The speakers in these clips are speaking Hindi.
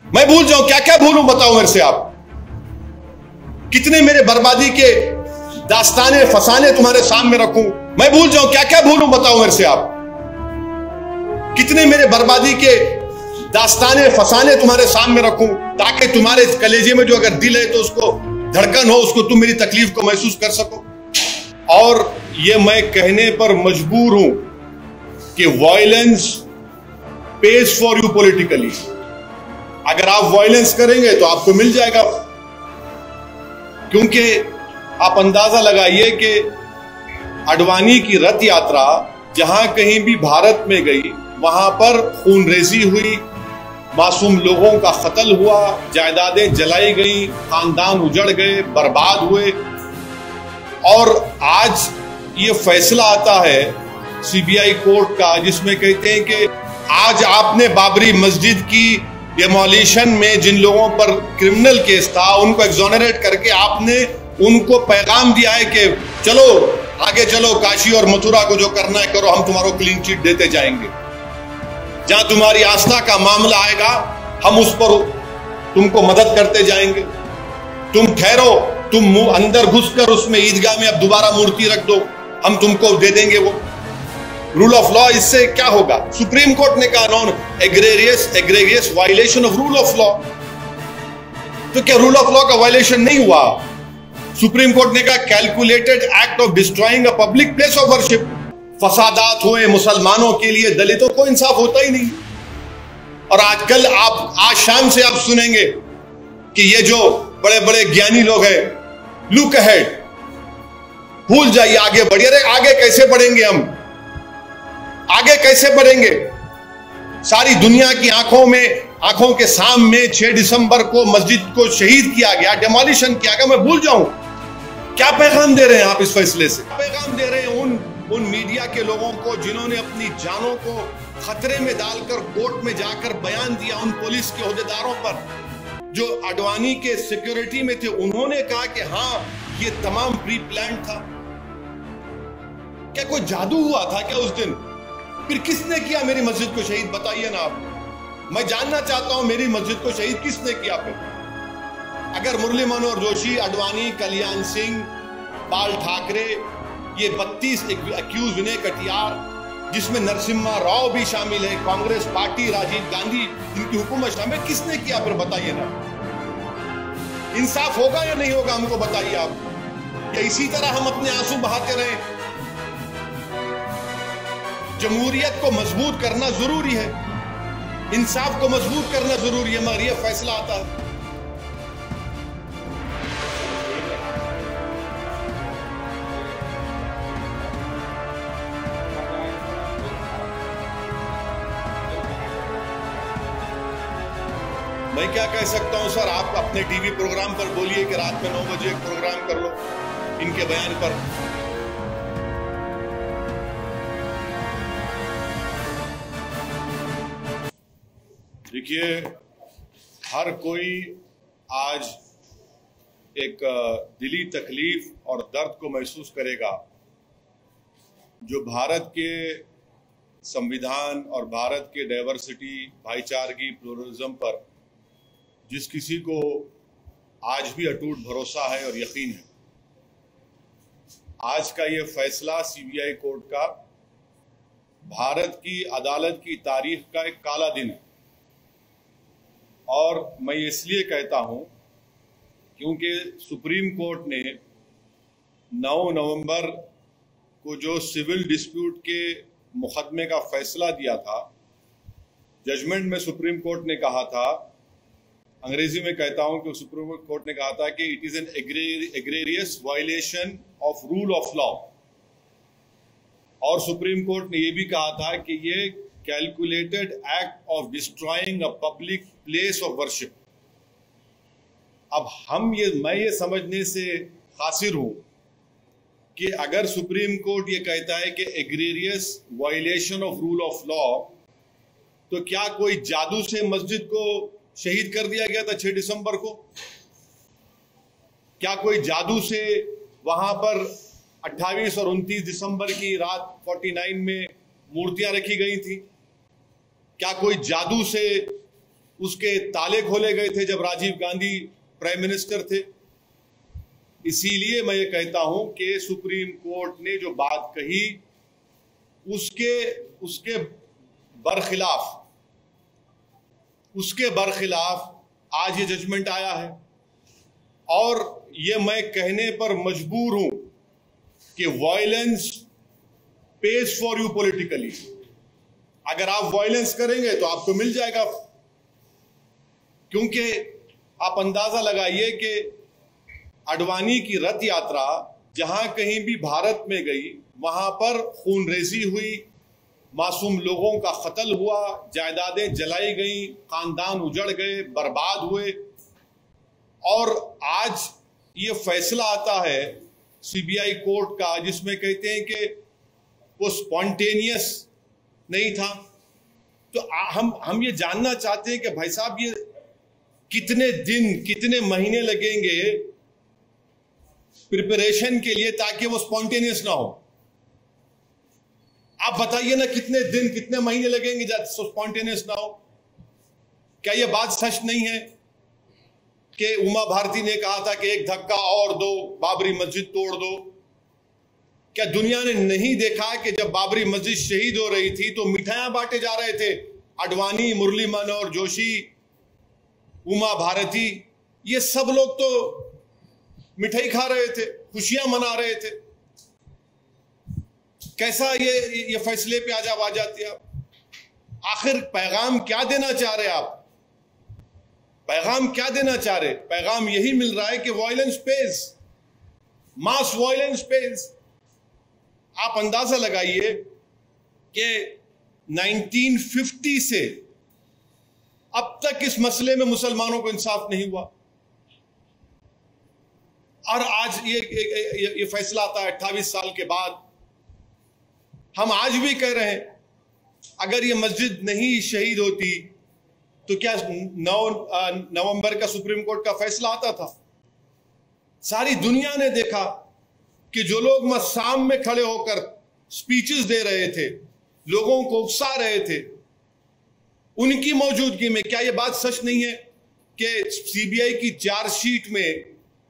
मैं भूल जाऊं, क्या क्या भूलूं बताओ मेरे से आप। कितने मेरे बर्बादी के दास्ताने फसाने तुम्हारे सामने रखूं, मैं भूल जाऊं, क्या क्या भूलूं बताओ मेरे से आप। कितने मेरे बर्बादी के दास्ताने फसाने तुम्हारे सामने रखूं, ताकि तुम्हारे कलेजे में जो अगर दिल है तो उसको धड़कन हो, उसको तुम मेरी तकलीफ को महसूस कर सको। और ये मैं कहने पर मजबूर हूं कि violence page for you politically. अगर आप वायलेंस करेंगे तो आपको मिल जाएगा, क्योंकि आप अंदाजा लगाइए कि अडवाणी की रथ यात्रा जहां कहीं भी भारत में गई वहां पर खूनरेजी हुई, मासूम लोगों का कत्ल हुआ, जायदादें जलाई गई, खानदान उजड़ गए, बर्बाद हुए। और आज ये फैसला आता है सीबीआई कोर्ट का, जिसमें कहते हैं कि आज आपने बाबरी मस्जिद की डेमोलिशन में जिन लोगों पर क्रिमिनल केस था उनको एक्सोनरेट करके आपने उनको पैगाम दिया है कि चलो आगे चलो, काशी और मथुरा को जो करना है करो, हम तुम्हारा क्लीन चिट देते जाएंगे। जहां तुम्हारी आस्था का मामला आएगा हम उस पर तुमको मदद करते जाएंगे। तुम ठहरो, तुम अंदर घुसकर उसमें ईदगाह में अब दोबारा मूर्ति रख दो, हम तुमको दे देंगे वो रूल ऑफ लॉ। इससे क्या होगा? सुप्रीम कोर्ट ने कहा non egregious violation of rule of law. तो क्या रूल ऑफ लॉ का वायलेशन नहीं हुआ? सुप्रीम कोर्ट ने कहा calculated act of destroying a public place of worship. फसादात हुए मुसलमानों के लिए, दलितों को इंसाफ होता ही नहीं। और आजकल आप आज शाम से आप सुनेंगे कि ये जो बड़े बड़े ज्ञानी लोग हैं, लुक अहेड, भूल जाइए, आगे बढ़िए। अरे आगे कैसे बढ़ेंगे हम? आगे कैसे बढ़ेंगे? सारी दुनिया की आंखों के सामने 6 दिसंबर को मस्जिद को शहीद किया गया, डेमोलिशन किया गया, मैं भूल जाऊं? क्या पैगाम दे रहे हैं आप इस फैसले से? पैगाम दे रहे हैं उन मीडिया के लोगों को जिन्होंने अपनी जानों को खतरे में डालकर कोर्ट में जाकर बयान दिया, उन पुलिस के ओहदेदारों पर जो अडवाणी के सिक्योरिटी में थे। उन्होंने कहा कि हाँ ये तमाम प्री प्लान था। क्या कोई जादू हुआ था क्या उस दिन? फिर किसने किया मेरी मस्जिद को शहीद? बताइए ना आप। मैं जानना चाहता हूं मेरी मस्जिद को शहीद किसने किया? फिर अगर मुरली मनोहर जोशी, अडवाणी, कल्याण सिंह, बाल ठाकरे, ये 32 एक्यूज, विनय कटियार, जिसमें नरसिम्हा राव भी शामिल है, कांग्रेस पार्टी, राजीव गांधी, इनकी हुकूमत शामिल, किसने किया? फिर बताइए ना। इंसाफ होगा या नहीं होगा? हमको बताइए आप। या इसी तरह हम अपने आंसू बहाते रहे? जमहूरियत को मजबूत करना जरूरी है, इंसाफ को मजबूत करना जरूरी है, मगर यह फैसला आता है। मैं क्या कह सकता हूं सर? आप अपने टीवी प्रोग्राम पर बोलिए कि रात में 9 बजे एक प्रोग्राम कर लो इनके बयान पर। देखिए, हर कोई आज एक दिली तकलीफ और दर्द को महसूस करेगा जो भारत के संविधान और भारत के डाइवर्सिटी, भाईचारगी, प्लुरलिज्म पर जिस किसी को आज भी अटूट भरोसा है और यकीन है, आज का ये फैसला सीबीआई कोर्ट का भारत की अदालत की तारीख का एक काला दिन है। और मैं इसलिए कहता हूं क्योंकि सुप्रीम कोर्ट ने 9 नवंबर को जो सिविल डिस्प्यूट के मुकदमे का फैसला दिया था, जजमेंट में सुप्रीम कोर्ट ने कहा था, अंग्रेजी में कहता हूं कि सुप्रीम कोर्ट ने कहा था कि it is an egregious violation of rule of law. और सुप्रीम कोर्ट ने यह भी कहा था कि ये calculated act of destroying a public place of worship. अब मैं ये समझने से कासिर हूं कि अगर सुप्रीम कोर्ट ये कहता है कि egregious violation of rule of law, तो क्या कोई जादू से मस्जिद को शहीद कर दिया गया था 6 दिसंबर को? क्या कोई जादू से वहां पर 28 और 29 दिसंबर की रात 49 में मूर्तियां रखी गई थी? क्या कोई जादू से उसके ताले खोले गए थे जब राजीव गांधी प्राइम मिनिस्टर थे। इसीलिए मैं ये कहता हूं कि सुप्रीम कोर्ट ने जो बात कही उसके बरखिलाफ आज ये जजमेंट आया है। और ये मैं कहने पर मजबूर हूं कि violence page for you politically. अगर आप वायलेंस करेंगे तो आपको मिल जाएगा, क्योंकि आप अंदाजा लगाइए कि आडवाणी की रथ यात्रा जहां कहीं भी भारत में गई वहां पर खूनरेजी हुई, मासूम लोगों का कत्ल हुआ, जायदादें जलाई गई, खानदान उजड़ गए, बर्बाद हुए। और आज ये फैसला आता है सीबीआई कोर्ट का जिसमें कहते हैं कि वो स्पॉन्टेनियस नहीं था। तो हम ये जानना चाहते हैं कि भाई साहब ये कितने दिन कितने महीने लगेंगे प्रिपरेशन के लिए ताकि वो स्पॉन्टेनियस ना हो। आप बताइए ना, कितने दिन कितने महीने लगेंगे स्पॉन्टेनियस ना हो। क्या ये बात सच नहीं है कि उमा भारती ने कहा था कि एक धक्का और दो, बाबरी मस्जिद तोड़ दो? क्या दुनिया ने नहीं देखा कि जब बाबरी मस्जिद शहीद हो रही थी तो मिठाइयां बांटे जा रहे थे? आडवाणी, मुरली मनोहर जोशी, उमा भारती, ये सब लोग तो मिठाई खा रहे थे, खुशियां मना रहे थे। कैसा ये फैसले पे आ जाती है आप? आखिर पैगाम क्या देना चाह रहे आप? पैगाम क्या देना चाह रहे? पैगाम यही मिल रहा है कि वायलेंस पेज, मास वायलेंस पेज। आप अंदाजा लगाइए कि 1950 से अब तक इस मसले में मुसलमानों को इंसाफ नहीं हुआ, और आज ये फैसला आता है 28 साल के बाद। हम आज भी कह रहे हैं अगर ये मस्जिद नहीं शहीद होती तो क्या 9 नवंबर का सुप्रीम कोर्ट का फैसला आता था? सारी दुनिया ने देखा कि जो लोग शाम में खड़े होकर स्पीचेस दे रहे थे, लोगों को उकसा रहे थे, उनकी मौजूदगी में क्या यह बात सच नहीं है कि सीबीआई की चार्जशीट में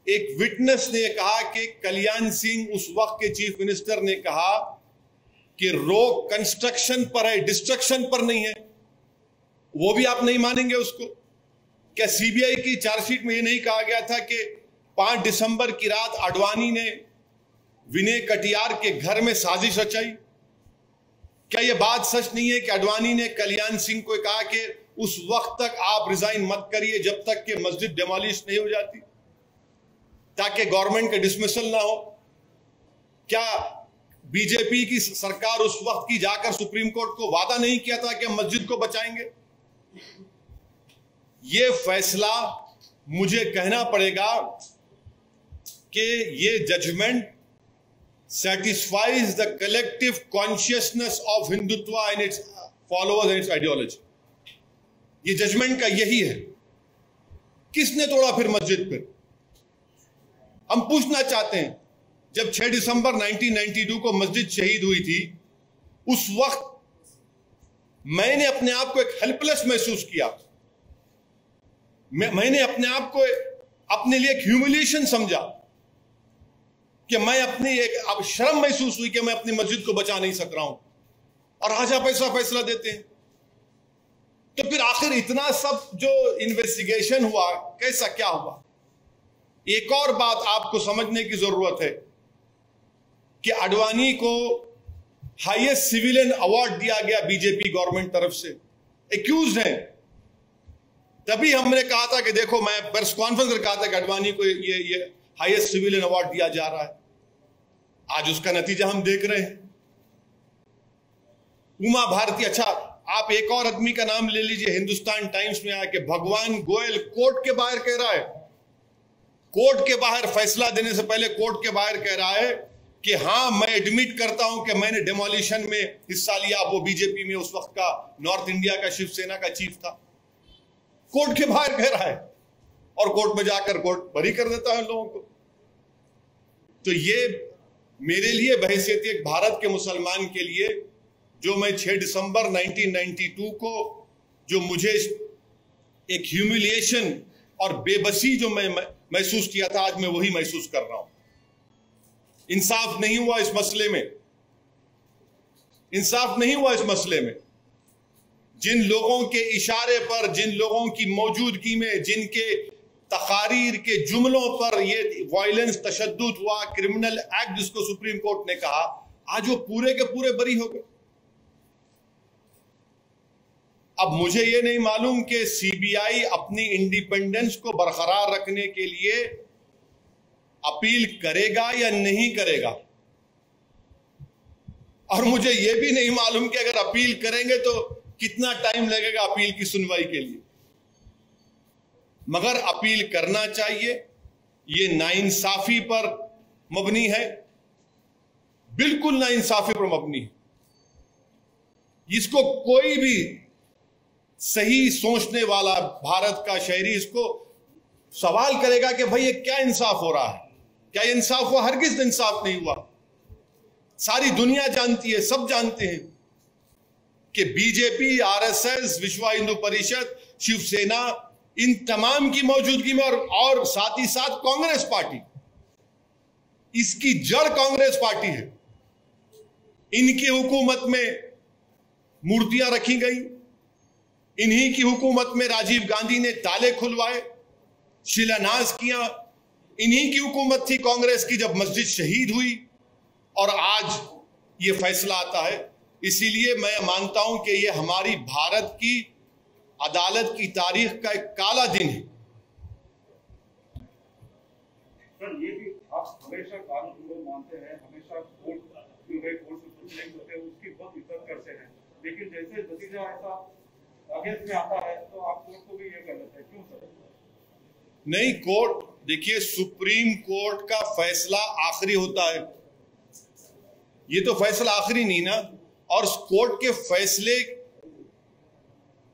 एक विटनेस ने कहा कि कल्याण सिंह, उस वक्त के चीफ मिनिस्टर, ने कहा कि रोक कंस्ट्रक्शन पर है, डिस्ट्रक्शन पर नहीं है। वो भी आप नहीं मानेंगे उसको? क्या सीबीआई की चार्जशीट में यह नहीं कहा गया था कि 5 दिसंबर की रात आडवाणी ने विनय कटियार के घर में साजिश रचाई? क्या यह बात सच नहीं है कि आडवाणी ने कल्याण सिंह को कहा कि उस वक्त तक आप रिजाइन मत करिए जब तक कि मस्जिद डिमोलिश नहीं हो जाती, ताकि गवर्नमेंट का डिसमिसल ना हो? क्या बीजेपी की सरकार उस वक्त की जाकर सुप्रीम कोर्ट को वादा नहीं किया था कि हम मस्जिद को बचाएंगे? यह फैसला, मुझे कहना पड़ेगा कि यह judgement satisfies the collective consciousness of Hindutva and its followers and its ideology. ये जजमेंट का यही है। किसने तोड़ा फिर मस्जिद पर? हम पूछना चाहते हैं, जब 6 दिसंबर 1992 को मस्जिद शहीद हुई थी, उस वक्त मैंने अपने आप को एक हेल्पलेस महसूस किया। मैंने अपने आप को अपने लिए एक ह्यूमिलिएशन समझा कि मैं अपनी अब शर्म महसूस हुई कि मैं अपनी मस्जिद को बचा नहीं सक रहा हूं, और आज आप ऐसा फैसला देते हैं। तो फिर आखिर इतना सब जो इन्वेस्टिगेशन हुआ, कैसा क्या हुआ? एक और बात आपको समझने की जरूरत है कि आडवाणी को हाईएस्ट सिविलियन अवार्ड दिया गया बीजेपी गवर्नमेंट तरफ से, एक्यूज हैं। तभी हमने कहा था कि देखो, मैं प्रेस कॉन्फ्रेंस में कहा था कि आडवाणी को ये हाईएस्ट सिविलियन अवार्ड दिया जा रहा है। आज उसका नतीजा हम देख रहे हैं। उमा भारती, अच्छा आप एक और आदमी का नाम ले लीजिए, हिंदुस्तान टाइम्स में आया कि भगवान गोयल कोर्ट के बाहर कह रहा है, कोर्ट के बाहर फैसला देने से पहले कोर्ट के बाहर कह रहा है कि हां, मैं एडमिट करता हूं कि मैंने डेमोलिशन में हिस्सा लिया। वो बीजेपी में उस वक्त का नॉर्थ इंडिया का शिवसेना का चीफ था। कोर्ट के बाहर कह रहा है और कोर्ट में जाकर कोर्ट बरी कर देता है लोगों को। तो ये मेरे लिए बहैसियत एक भारत के मुसलमान के लिए, जो मैं 6 दिसंबर 1992 को जो मुझे एक ह्यूमिलिएशन और बेबसी जो मैं महसूस किया था, आज मैं वही महसूस कर रहा हूं। इंसाफ नहीं हुआ इस मसले में, इंसाफ नहीं हुआ इस मसले में। जिन लोगों के इशारे पर, जिन लोगों की मौजूदगी में, जिनके तकारीर के जुमलों पर ये वायलेंस, तशद्दुद हुआ, क्रिमिनल एक्ट जिसको सुप्रीम कोर्ट ने कहा, आज वो पूरे के पूरे बरी हो गए। अब मुझे ये नहीं मालूम कि सीबीआई अपनी इंडिपेंडेंस को बरकरार रखने के लिए अपील करेगा या नहीं करेगा, और मुझे यह भी नहीं मालूम कि अगर अपील करेंगे तो कितना टाइम लगेगा अपील की सुनवाई के लिए। मगर अपील करना चाहिए। यह नाइंसाफी पर मबनी है, बिल्कुल नाइंसाफी पर मबनी है। इसको कोई भी सही सोचने वाला भारत का शहरी इसको सवाल करेगा कि भाई ये क्या इंसाफ हो रहा है, क्या इंसाफ हुआ? हरगिज इंसाफ नहीं हुआ। सारी दुनिया जानती है, सब जानते हैं कि बीजेपी, आरएसएस, विश्व हिंदू परिषद, शिवसेना, इन तमाम की मौजूदगी में और साथ ही साथ कांग्रेस पार्टी, इसकी जड़ कांग्रेस पार्टी है। इनकी हुकूमत में मूर्तियां रखी गई, इन्हीं की हुकूमत में राजीव गांधी ने ताले खुलवाए, शिलान्यास किया। इन्हीं की हुकूमत थी कांग्रेस की जब मस्जिद शहीद हुई, और आज ये फैसला आता है। इसीलिए मैं मानता हूं कि ये हमारी भारत की अदालत की तारीख का एक काला दिन है। सर, ये भी आप हमेशा कानून को मानते हैं, हमेशा कोर्ट जो है, कोर्ट से कुछ नहीं होते, उसकी बहुत इज्जत करते हैं, लेकिन जैसे नतीजा ऐसा अगेंस्ट में आता है तो आप कोर्ट को भी ये कर लेते हैं, क्यों सर? नहीं, कोर्ट, देखिए, सुप्रीम कोर्ट का फैसला आखिरी होता है। ये तो फैसला आखिरी नहीं ना, और कोर्ट के फैसले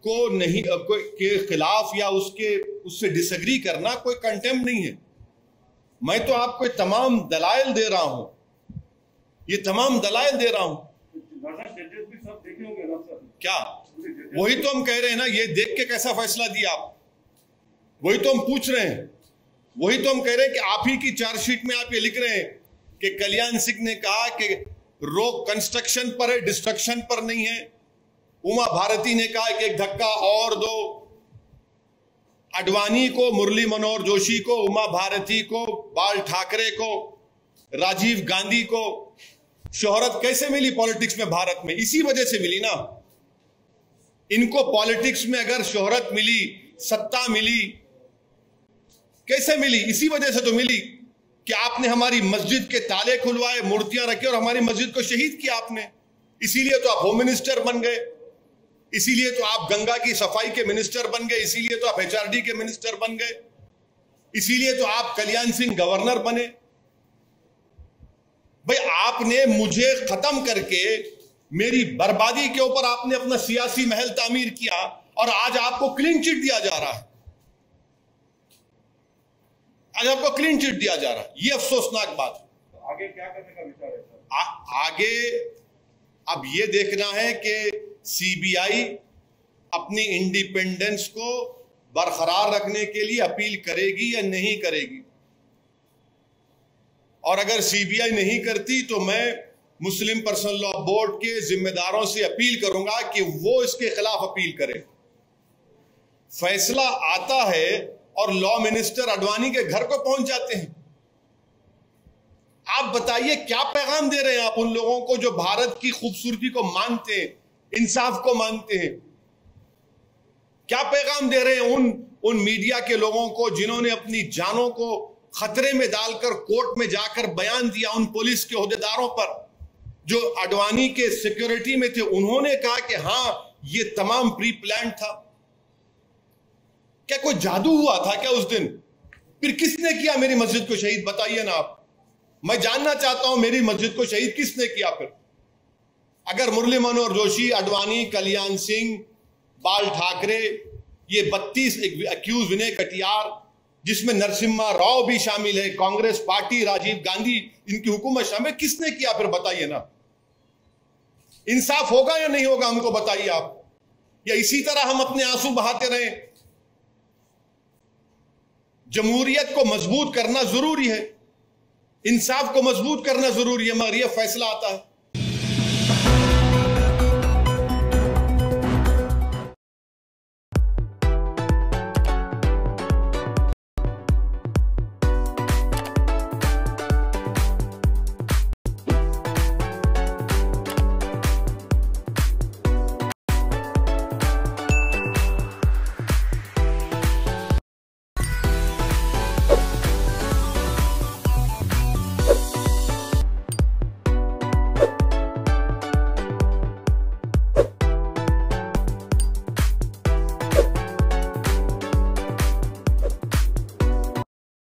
को नहीं के खिलाफ या उससे डिसएग्री करना कोई कंटेम्प्ट नहीं है। मैं तो आपको तमाम दलाइल दे रहा हूं, ये तमाम दलाइल दे रहा हूं। जजेस भी सब देखे होंगे ना सर? क्या? वही तो हम कह रहे हैं ना, ये देख के कैसा फैसला दिया आप, वही तो हम पूछ रहे हैं। वही तो हम कह रहे हैं कि आप ही की चार्जशीट में आप ये लिख रहे हैं कि कल्याण सिंह ने कहा कि रोक कंस्ट्रक्शन पर है, डिस्ट्रक्शन पर नहीं है। उमा भारती ने कहा कि एक धक्का और दो। अडवाणी को, मुरली मनोहर जोशी को, उमा भारती को, बाल ठाकरे को, राजीव गांधी को शोहरत कैसे मिली पॉलिटिक्स में भारत में? इसी वजह से मिली ना। इनको पॉलिटिक्स में अगर शोहरत मिली, सत्ता मिली, कैसे मिली? इसी वजह से तो मिली कि आपने हमारी मस्जिद के ताले खुलवाए, मूर्तियां रखी और हमारी मस्जिद को शहीद किया आपने। इसीलिए तो आप होम मिनिस्टर बन गए, इसीलिए तो आप गंगा की सफाई के मिनिस्टर बन गए, इसीलिए तो आप एचआरडी के मिनिस्टर बन गए, इसीलिए तो आप कल्याण सिंह गवर्नर बने। भाई, आपने मुझे खत्म करके मेरी बर्बादी के ऊपर आपने अपना सियासी महल तामीर किया, और आज आपको क्लीन चिट दिया जा रहा है। आज आपको क्लीन चिट दिया जा रहा है, ये अफसोसनाक बात है। तो आगे क्या करने का विचार है सर? आगे अब ये देखना है कि सीबीआई अपनी इंडिपेंडेंस को बरकरार रखने के लिए अपील करेगी या नहीं करेगी। और अगर सीबीआई नहीं करती तो मैं मुस्लिम पर्सनल लॉ बोर्ड के जिम्मेदारों से अपील करूंगा कि वो इसके खिलाफ अपील करें। फैसला आता है और लॉ मिनिस्टर अडवाणी के घर को पहुंच जाते हैं। आप बताइए क्या पैगाम दे रहे हैं आप उन लोगों को जो भारत की खूबसूरती को मानते हैं, इंसाफ को मानते हैं? क्या पैगाम दे रहे हैं उन मीडिया के लोगों को जिन्होंने अपनी जानों को खतरे में डालकर कोर्ट में जाकर बयान दिया, उन पुलिस के ओहदेदारों पर जो अडवाणी के सिक्योरिटी में थे? उन्होंने कहा कि हां, ये तमाम प्री प्लान था। क्या कोई जादू हुआ था क्या उस दिन? फिर किसने किया मेरी मस्जिद को शहीद? बताइए ना आप, मैं जानना चाहता हूं मेरी मस्जिद को शहीद किसने किया? फिर अगर मुरली मनोहर जोशी, अडवाणी, कल्याण सिंह, बाल ठाकरे, ये 32 एक्यूज, विनय कटियार, जिसमें नरसिम्हा राव भी शामिल है, कांग्रेस पार्टी, राजीव गांधी, इनकी हुकूमत शामिल, किसने किया? फिर बताइए ना। इंसाफ होगा या नहीं होगा, हमको बताइए आप। या इसी तरह हम अपने आंसू बहाते रहें? जमहूरियत को मजबूत करना जरूरी है, इंसाफ को मजबूत करना जरूरी है, मगर यह फैसला आता है